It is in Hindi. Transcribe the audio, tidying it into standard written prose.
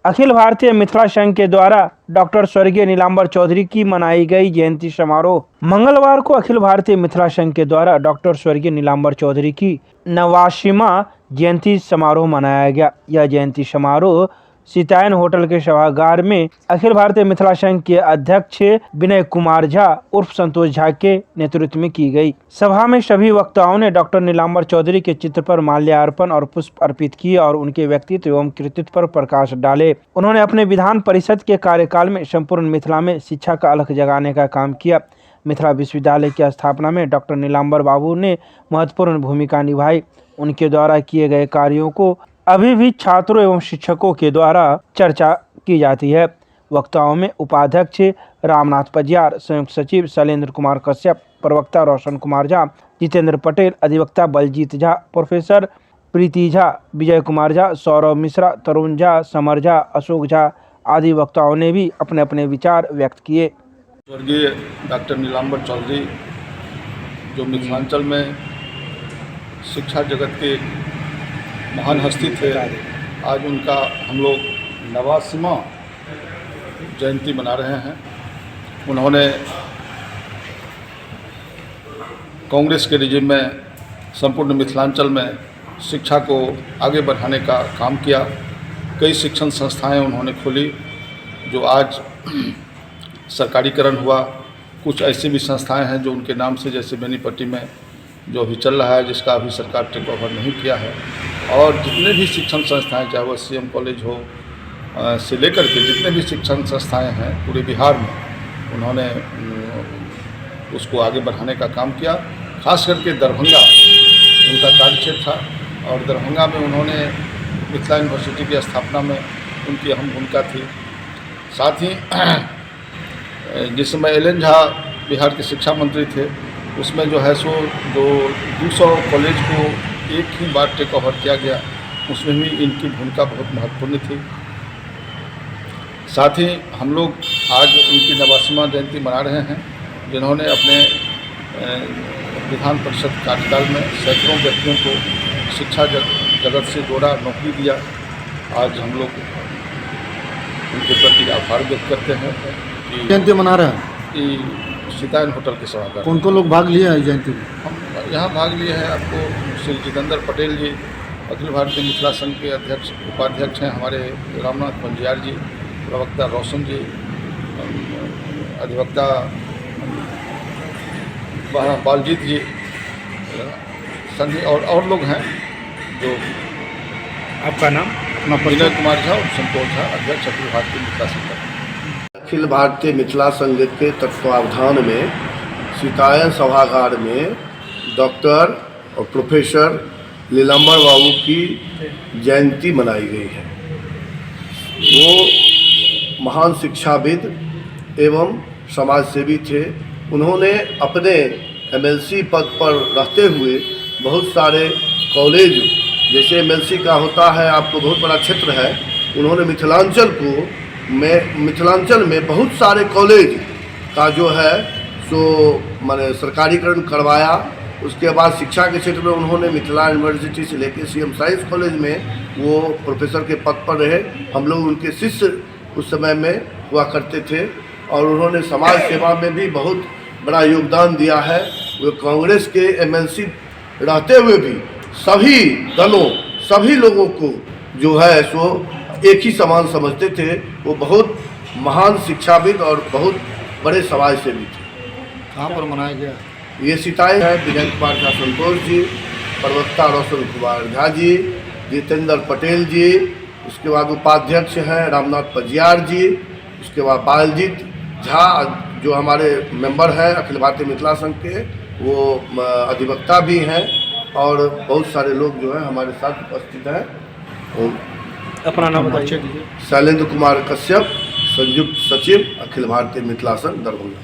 अखिल भारतीय मिथिला संघ के द्वारा डॉक्टर स्वर्गीय नीलांबर चौधरी की मनाई गई जयंती समारोह। मंगलवार को अखिल भारतीय मिथिला संघ के द्वारा डॉक्टर स्वर्गीय नीलांबर चौधरी की 89वां जयंती समारोह मनाया गया। यह जयंती समारोह सीतायन होटल के सभागार में अखिल भारतीय मिथिला संघ के अध्यक्ष विनय कुमार झा उर्फ संतोष झा के नेतृत्व में की गई। सभा में सभी वक्ताओं ने डॉक्टर नीलांबर चौधरी के चित्र पर माल्यार्पण और पुष्प अर्पित किए और उनके व्यक्तित्व एवं कृतित्व पर प्रकाश डाले। उन्होंने अपने विधान परिषद के कार्यकाल में संपूर्ण मिथिला में शिक्षा का अलख जगाने का काम किया। मिथिला विश्वविद्यालय की स्थापना में डॉक्टर नीलांबर बाबू ने महत्वपूर्ण भूमिका निभाई। उनके द्वारा किए गए कार्यों को अभी भी छात्रों एवं शिक्षकों के द्वारा चर्चा की जाती है। वक्ताओं में उपाध्यक्ष रामनाथ पजियार, संयुक्त सचिव शैलेंद्र कुमार कश्यप, प्रवक्ता रोशन कुमार झा, जितेंद्र पटेल, अधिवक्ता बलजीत झा, प्रोफेसर प्रीति झा, विजय कुमार झा, सौरभ मिश्रा, तरुण झा, समर झा, अशोक झा आदि वक्ताओं ने भी अपने अपने विचार व्यक्त किए। स्वर्गीय डॉक्टर नीलांबर चौधरी जो मिथिलांचल में शिक्षा जगत के महान हस्ती थे, आज उनका हम लोग 89वां जयंती मना रहे हैं। उन्होंने कांग्रेस के रिजिम में संपूर्ण मिथिलांचल में शिक्षा को आगे बढ़ाने का काम किया। कई शिक्षण संस्थाएं उन्होंने खोली जो आज सरकारीकरण हुआ। कुछ ऐसी भी संस्थाएं हैं जो उनके नाम से, जैसे बेनीपट्टी में जो अभी चल रहा है, जिसका अभी सरकार टेक ओवर नहीं किया है। और जितने भी शिक्षण संस्थाएं, चाहे वह सीएम कॉलेज हो से लेकर के जितने भी शिक्षण संस्थाएं हैं पूरे बिहार में, उन्होंने उसको आगे बढ़ाने का काम किया। खास करके दरभंगा उनका कार्यक्षेत्र था और दरभंगा में उन्होंने मिथिला यूनिवर्सिटी की स्थापना में उनकी अहम भूमिका थी। साथ ही जिस समय एल.एन. झा बिहार के शिक्षा मंत्री थे, उसमें जो है सो जो 200 कॉलेज को एक ही बार टेक ओवर किया गया, उसमें भी इनकी भूमिका बहुत महत्वपूर्ण थी। साथ ही हम लोग आज उनकी 89वां जयंती मना रहे हैं, जिन्होंने अपने विधान परिषद कार्यकाल में सैकड़ों व्यक्तियों को शिक्षा जगत से जोड़ा, नौकरी दिया। आज हम लोग उनके प्रति आभार व्यक्त करते हैं कि जयंती मना रहे हैं कि सीतायन होटल के सभागार कौन कौन लोग भाग लिए हैं जयंती में? हम यहाँ भाग लिए हैं। आपको श्री जितेंद्र पटेल जी अखिल भारतीय मिथिला संघ के अध्यक्ष उपाध्यक्ष हैं, हमारे रामनाथ पजियार जी, प्रवक्ता रोशन जी, अधिवक्ता बलजीत जी, संधि और लोग हैं जो। आपका नाम? विनय कुमार झा और संतोष झा, अध्यक्ष अखिल भारतीय मिथिला संघ। अखिल भारतीय मिथिला संघ के तत्वावधान में सीतायन सभागार में डॉक्टर और प्रोफेसर नीलांबर बाबू की जयंती मनाई गई है। वो महान शिक्षाविद एवं समाजसेवी थे। उन्होंने अपने एमएलसी पद पर रहते हुए बहुत सारे कॉलेज, जैसे एमएलसी का होता है, आपको बहुत बड़ा क्षेत्र है, उन्होंने मिथिलांचल में बहुत सारे कॉलेज का जो है सो माने सरकारीकरण करवाया। उसके बाद शिक्षा के क्षेत्र में उन्होंने मिथिला यूनिवर्सिटी से लेकर सीएम साइंस कॉलेज में वो प्रोफेसर के पद पर रहे। हम लोग उनके शिष्य उस समय में हुआ करते थे और उन्होंने समाज सेवा में भी बहुत बड़ा योगदान दिया है। वो कांग्रेस के एमएलसी रहते हुए भी सभी दलों, सभी लोगों को जो है सो एक ही समान समझते थे। वो बहुत महान शिक्षाविद और बहुत बड़े समाज सेवी थे। कहाँ पर मनाया गया? ये सीतायन है। विजय कुमार झा संतोष जी, प्रवक्ता रोशन कुमार झा जी, जितेंद्र पटेल जी, उसके बाद उपाध्यक्ष हैं रामनाथ पजियार जी, उसके बाद बलजीत झा जो हमारे मेंबर हैं अखिल भारतीय मिथिला संघ के, वो अधिवक्ता भी हैं और बहुत सारे लोग जो हैं हमारे साथ उपस्थित हैं। अपना नाम बताइए। शैलेंद्र कुमार कश्यप, संयुक्त सचिव अखिल भारतीय मिथिला संघ दरभंगा।